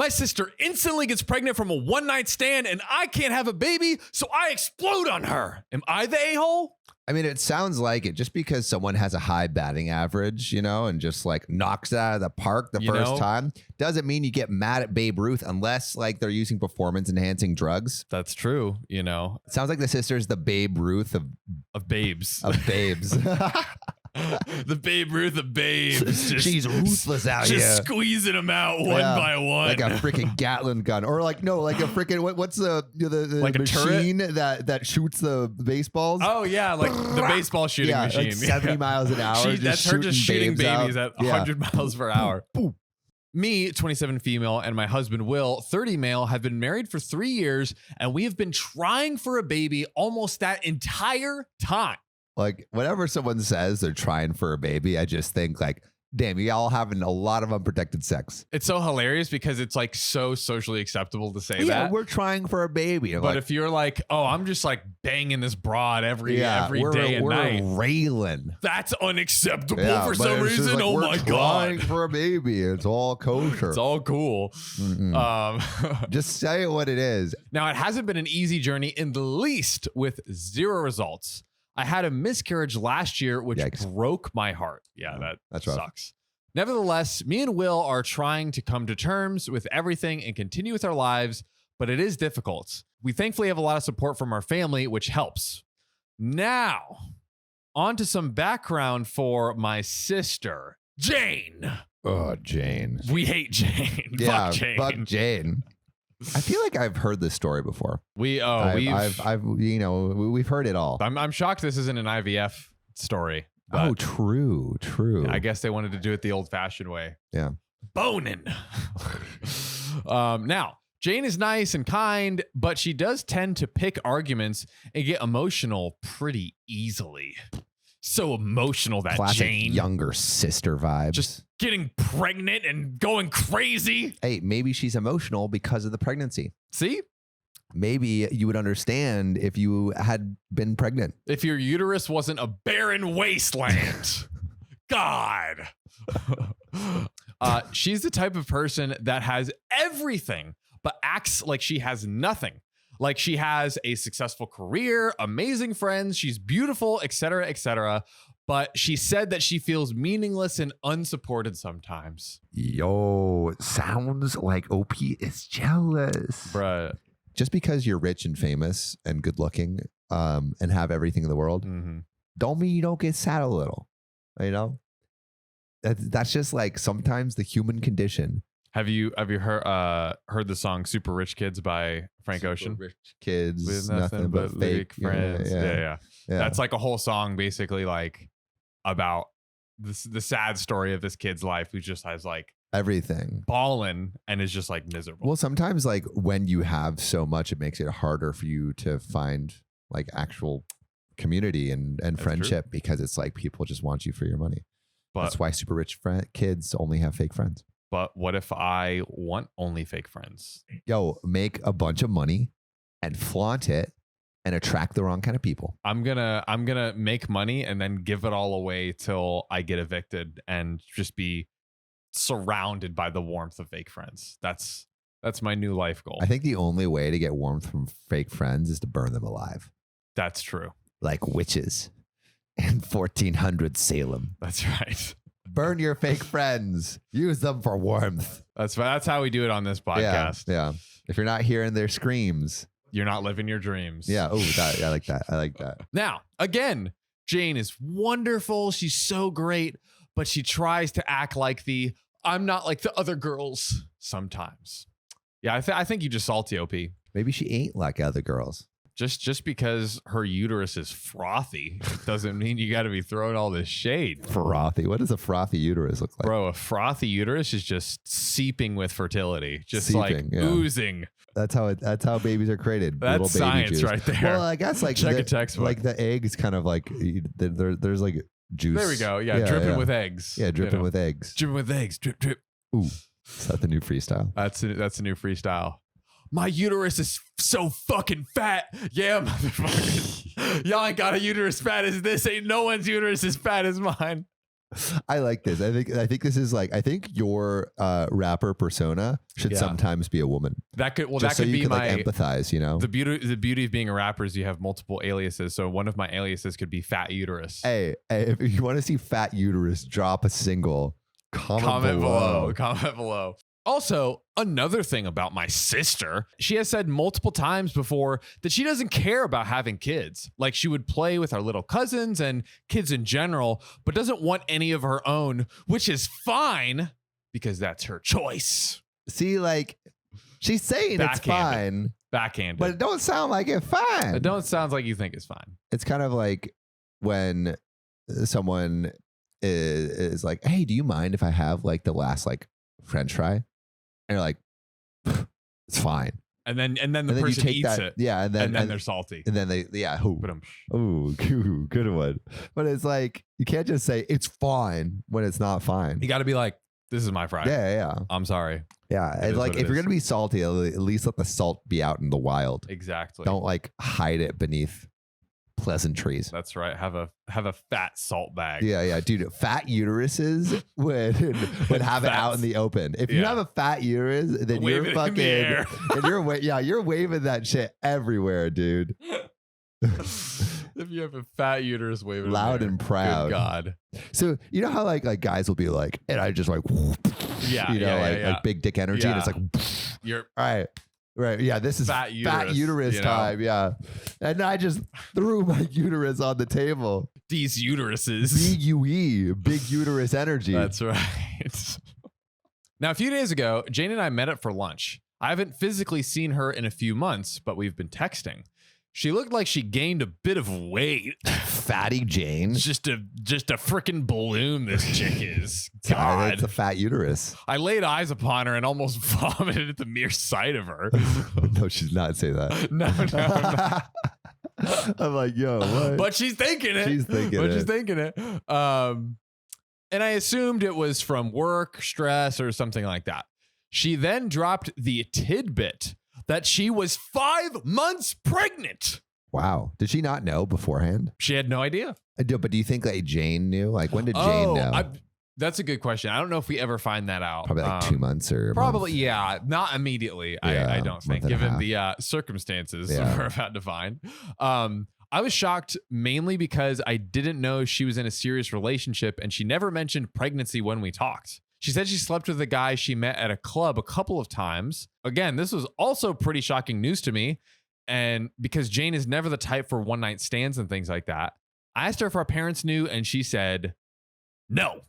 My sister instantly gets pregnant from a one-night stand and I can't have a baby, so I explode on her. Am I the a-hole? I mean, it sounds like it. Just because someone has a high batting average, and just like knocks it out of the park the first time, doesn't mean you get mad at Babe Ruth unless like they're using performance enhancing drugs. That's true. It sounds like the sister's the Babe Ruth of babes. Of babes. The Babe Ruth of babes. She's ruthless out here. Just squeezing them out one by one. Like a freaking Gatling gun. Or like, no, like a freaking, what's the like machine that shoots the baseballs? Oh, yeah. Like the baseball shooting machine. Like 70 miles an hour. That's her just shooting babies at 100 miles per hour. Boom. Me, 27 female, and my husband, Will, 30 male, have been married for 3 years, and we have been trying for a baby almost that entire time. Like, whenever someone says they're trying for a baby, I just think like, damn, y'all having a lot of unprotected sex. It's so hilarious because it's like so socially acceptable to say that. Yeah, we're trying for a baby. But like, if you're like, oh, I'm just like banging this broad every day and night. We're railing. That's unacceptable for some reason. Like, oh my God. We're trying for a baby. It's all kosher. It's all cool. Just say it what it is. Now, it hasn't been an easy journey in the least with 0 results. I had a miscarriage last year, which broke my heart. Yeah, that sucks. Rough. Nevertheless, me and Will are trying to come to terms with everything and continue with our lives, but it is difficult. We thankfully have a lot of support from our family, which helps. Now, on to some background for my sister, Jane. Oh, Jane. We hate Jane. Yeah, fuck Jane. Fuck Jane. I feel like I've heard this story before. We've heard it all. I'm shocked this isn't an IVF story. Oh, true. I guess they wanted to do it the old-fashioned way. Yeah. Boning. Now, Jane is nice and kind, but she does tend to pick arguments and get emotional pretty easily. So emotional, that classic Jane. Younger sister vibes. Just getting pregnant and going crazy. Hey, maybe she's emotional because of the pregnancy. See? Maybe you would understand if you had been pregnant. If your uterus wasn't a barren wasteland. God. She's the type of person that has everything, but acts like she has nothing. Like she has a successful career, amazing friends, she's beautiful, etc., etc. But she said that she feels meaningless and unsupported sometimes. Yo, sounds like OP is jealous. Bruh. Just because you're rich and famous and good looking and have everything in the world, don't mean you don't get sad a little. That's just like sometimes the human condition. Have you heard the song "Super Rich Kids" by Frank Ocean? Rich kids with nothing but fake friends. Yeah. That's like a whole song, basically, like about the sad story of this kid's life who just has like everything balling and is just like miserable. Well, sometimes like when you have so much, it makes it harder for you to find like actual community and friendship because it's like people just want you for your money. But that's why super rich kids only have fake friends. But what if I want only fake friends? Yo, make a bunch of money and flaunt it and attract the wrong kind of people. I'm gonna make money and then give it all away till I get evicted and just be surrounded by the warmth of fake friends. That's my new life goal. I think the only way to get warmth from fake friends is to burn them alive. That's true. Like witches in 1400 Salem. That's right. Burn your fake friends. Use them for warmth. That's how we do it on this podcast. Yeah. If you're not hearing their screams, you're not living your dreams. Yeah. Oh, I like that. I like that. Now, again, Jane is wonderful. She's so great, but she tries to act like I'm not like the other girls sometimes. Yeah, I think you just salty, OP. Maybe she ain't like other girls. Just because her uterus is frothy doesn't mean you got to be throwing all this shade. Frothy? What does a frothy uterus look like? Bro, a frothy uterus is just seeping with fertility, just oozing. That's how babies are created. That's little baby science juice. Right there. Well, I guess like check a textbook. Like the eggs, kind of like there's like juice. There we go. Yeah, dripping with eggs. Yeah, dripping with eggs. Dripping with eggs. Drip, drip. Ooh, is that the new freestyle? That's a new freestyle. My uterus is so fucking fat. Yeah, motherfucker. Y'all ain't got a uterus fat as this. Ain't no one's uterus as fat as mine. I like this. I think this is like, I think your rapper persona should sometimes be a woman. That could Just that could be my like empathize, you know. The beauty of being a rapper is you have multiple aliases. So one of my aliases could be Fat Uterus. Hey, if you want to see Fat Uterus drop a single, comment below. Comment below. Also, another thing about my sister, she has said multiple times before that she doesn't care about having kids. Like she would play with our little cousins and kids in general, but doesn't want any of her own, which is fine because that's her choice. See, like she's saying it's fine. Backhanded. But it don't sound like it's fine. It don't sound like you think it's fine. It's kind of like when someone is like, hey, do you mind if I have like the last like French fry? And you're like, it's fine. And then the person eats it. Yeah. And then they're salty. And then ooh, good one. But it's like, you can't just say it's fine when it's not fine. You got to be like, this is my fry. Yeah. I'm sorry. Yeah. And like, if you're going to be salty, at least let the salt be out in the wild. Exactly. Don't like hide it beneath pleasantries. That's right. Have a fat salt bag. Yeah, dude. Fat uteruses would have it out in the open. If you have a fat uterus, then you're fucking and you're waving that shit everywhere, dude. If you have a fat uterus, waving loud and proud. Good God. So you know how like guys will be like, and I just like, like big dick energy, and it's like, you're all right. Yeah, this is fat uterus time. Yeah. And I just threw my uterus on the table. These uteruses. BUE, big uterus energy. That's right. Now, a few days ago, Jane and I met up for lunch. I haven't physically seen her in a few months, but we've been texting. She looked like she gained a bit of weight. Fatty Jane. Just a freaking balloon this chick is. God. It's a fat uterus. I laid eyes upon her and almost vomited at the mere sight of her. No, she's not saying that. No. I'm like, yo, what? But she's thinking it. She's thinking it. And I assumed it was from work, stress, or something like that. She then dropped the tidbit that she was 5 months pregnant. Wow. Did she not know beforehand? She had no idea. But do you think like Jane knew? Like when did Jane know? That's a good question. I don't know if we ever find that out. Probably like 2 months or probably, yeah. Not immediately. Yeah, I don't think, given the circumstances we're about to find. I was shocked mainly because I didn't know she was in a serious relationship and she never mentioned pregnancy when we talked. She said she slept with a guy she met at a club a couple of times. Again, this was also pretty shocking news to me. And because Jane is never the type for one night stands and things like that, I asked her if our parents knew and she said, no.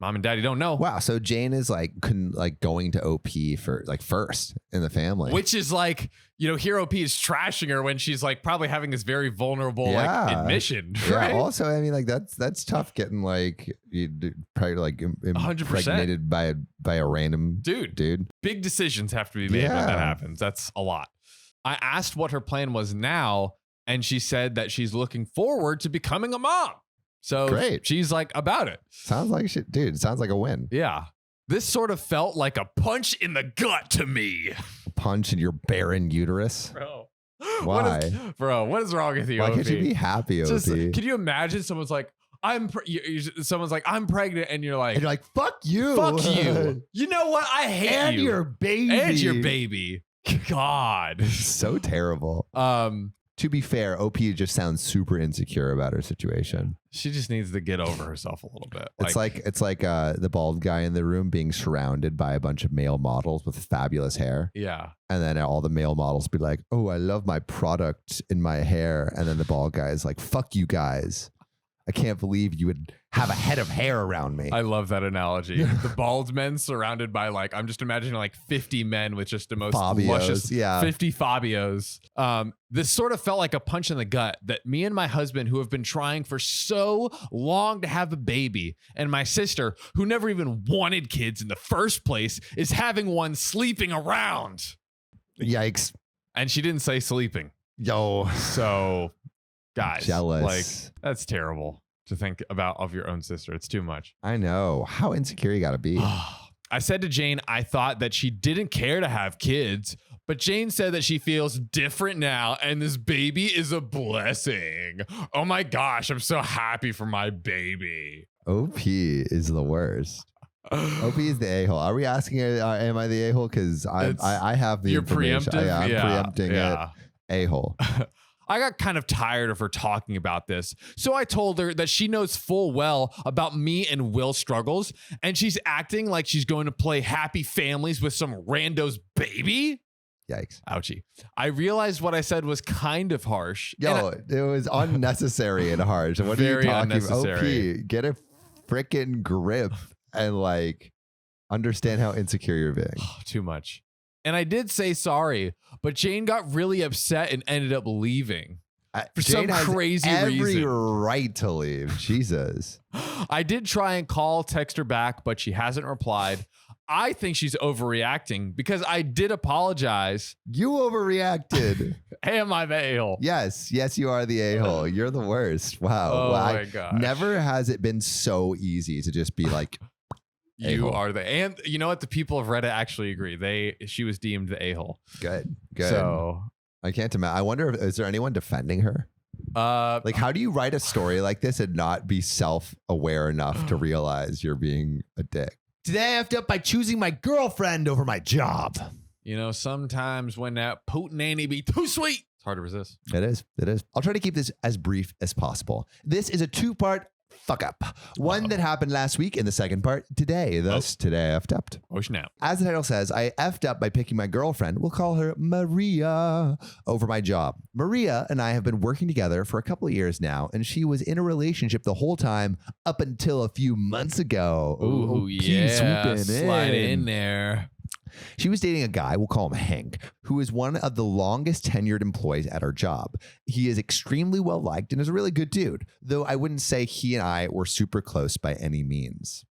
Mom and daddy don't know. Wow. So Jane is like going to OP for like first in the family. Which is like, here OP is trashing her when she's like probably having this very vulnerable like admission. Right? Yeah. Also, I mean, like that's tough getting like probably like impregnated by a random dude. Big decisions have to be made when that happens. That's a lot. I asked what her plan was now, and she said that she's looking forward to becoming a mom. So great. She's like about it. Sounds like shit, dude. It sounds like a win. Yeah. This sort of felt like a punch in the gut to me. A punch in your barren uterus? Bro. Why? What is wrong with you? Why can't you be happy, OP? Can you imagine someone's like, I'm pregnant, and you're like, fuck you. Fuck you. You know what? I hate and you. And your baby. God. So terrible. To be fair, OP just sounds super insecure about her situation. She just needs to get over herself a little bit. It's like the bald guy in the room being surrounded by a bunch of male models with fabulous hair. Yeah. And then all the male models be like, oh, I love my product in my hair. And then the bald guy is like, fuck you guys. I can't believe you would have a head of hair around me. I love that analogy. The bald men surrounded by I'm just imagining 50 men with just the most luscious 50 Fabios. This sort of felt like a punch in the gut that me and my husband, who have been trying for so long to have a baby, and my sister, who never even wanted kids in the first place, is having one sleeping around. Yikes. And she didn't say sleeping. Yo. So... guys, jealous. That's terrible to think about of your own sister. It's too much. I know. How insecure you got to be. I said to Jane, I thought that she didn't care to have kids, but Jane said that she feels different now, and this baby is a blessing. Oh my gosh, I'm so happy for my baby. OP is the worst. OP is the a-hole. Are we asking, am I the a-hole? Because I have the information. I'm preempting it. A-hole. I got kind of tired of her talking about this. So I told her that she knows full well about me and Will's struggles, and she's acting like she's going to play happy families with some rando's baby. Yikes. Ouchie. I realized what I said was kind of harsh. It was unnecessary and harsh. What are you talking about? OP, get a freaking grip and like understand how insecure you're being. Too much. And I did say sorry, but Jane got really upset and ended up leaving for Jane some crazy reason. Every right to leave. Jesus. I did try and text her back, but she hasn't replied. I think she's overreacting because I did apologize. You overreacted. Am I the a-hole? Yes, you are the a-hole. You're the worst. Wow. Oh my God. Never has it been so easy to just be like, you are and you know what? The people of Reddit actually agree. She was deemed the a-hole. Good. So I can't imagine. I wonder is there anyone defending her? Like, how do you write a story like this and not be self-aware enough to realize you're being a dick? Today I effed up by choosing my girlfriend over my job. You know, sometimes when that Putin be too sweet, it's hard to resist. It is. I'll try to keep this as brief as possible. This is a 2-part fuck up. One that happened last week and the second part today. Thus, today I effed up. Oh, snap. As the title says, I effed up by picking my girlfriend, we'll call her Maria, over my job. Maria and I have been working together for a couple of years now, and she was in a relationship the whole time up until a few months ago. Ooh, yeah. Slide in there. She was dating a guy, we'll call him Hank, who is one of the longest tenured employees at our job. He is extremely well liked and is a really good dude, though I wouldn't say he and I were super close by any means.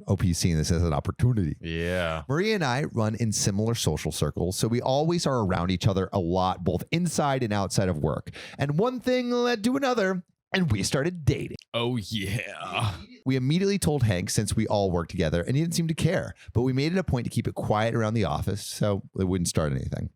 OP's seeing this as an opportunity. Yeah. Maria and I run in similar social circles, so we always are around each other a lot, both inside and outside of work. And one thing led to another, and we started dating. Oh, yeah. We immediately told Hank since we all work together, and he didn't seem to care, but we made it a point to keep it quiet around the office so it wouldn't start anything.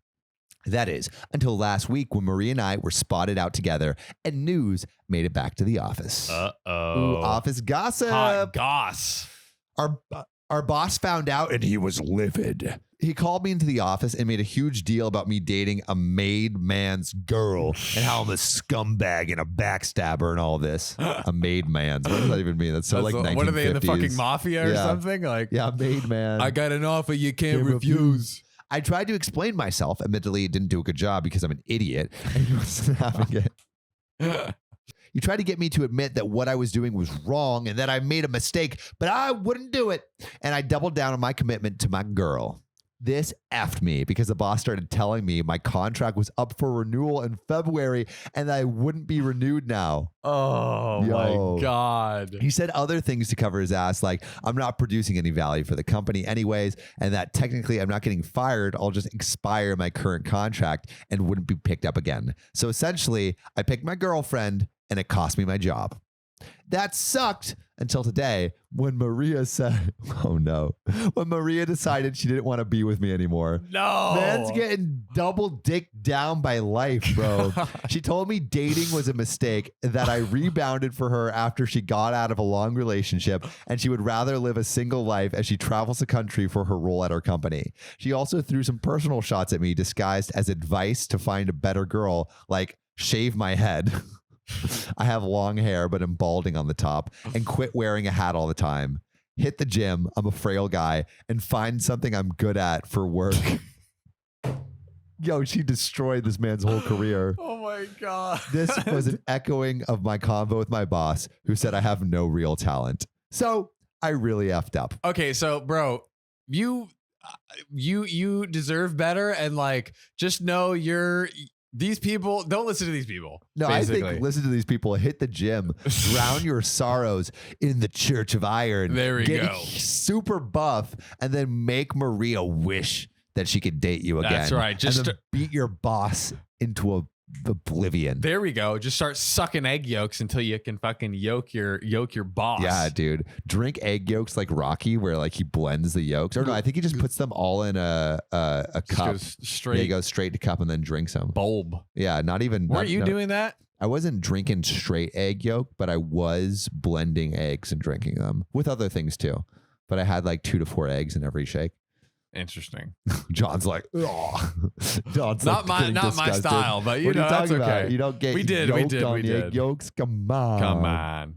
That is, until last week when Maria and I were spotted out together and news made it back to the office. Uh-oh. Ooh, office gossip. Hot goss. Our boss found out and he was livid. He called me into the office and made a huge deal about me dating a made man's girl and how I'm a scumbag and a backstabber and all this. A made man's. What does that even mean? That's so like 1950s. What are they in the fucking mafia or something? Like, yeah, made man. I got an offer you can't refuse. I tried to explain myself. Admittedly, didn't do a good job because I'm an idiot and he wasn't having it. You tried to get me to admit that what I was doing was wrong and that I made a mistake, but I wouldn't do it. And I doubled down on my commitment to my girl. This effed me because the boss started telling me my contract was up for renewal in February and I wouldn't be renewed now. Oh, my God. He said other things to cover his ass, like I'm not producing any value for the company anyways, and that technically I'm not getting fired. I'll just expire my current contract and wouldn't be picked up again. So essentially, I picked my girlfriend and it cost me my job. That sucked until today when Maria said, oh no, when Maria decided she didn't want to be with me anymore. No. Man's getting double dicked down by life, bro. She told me dating was a mistake, that I rebounded for her after she got out of a long relationship, and she would rather live a single life as she travels the country for her role at our company. She also threw some personal shots at me disguised as advice to find a better girl, like shave my head. I have long hair, but I'm balding on the top, and quit wearing a hat all the time. Hit the gym. I'm a frail guy, and find something I'm good at for work. Yo, she destroyed this man's whole career. Oh my God. This was an echoing of my convo with my boss, who said I have no real talent. So I really effed up. Okay, so bro, you deserve better, and like just know these people, don't listen to these people. No, basically. I think listen to these people, hit the gym, drown your sorrows in the Church of Iron. There we go. Super buff, and then make Maria wish that she could date you again. That's right. Just and then beat your boss into oblivion. There we go. Just start sucking egg yolks until you can fucking yoke your boss. Yeah, dude. Drink egg yolks like Rocky, where like he blends the yolks. Or no, I think he just puts them all in a cup. Straight. Yeah, he goes straight to cup and then drinks them. Bulb. Yeah, not even. Weren't you doing that? I wasn't drinking straight egg yolk, but I was blending eggs and drinking them with other things too. But I had like 2 to 4 eggs in every shake. Interesting. John's like, oh. John's not like my style, but you know, that's okay. You don't get we did egg yolks. Come on. Come on.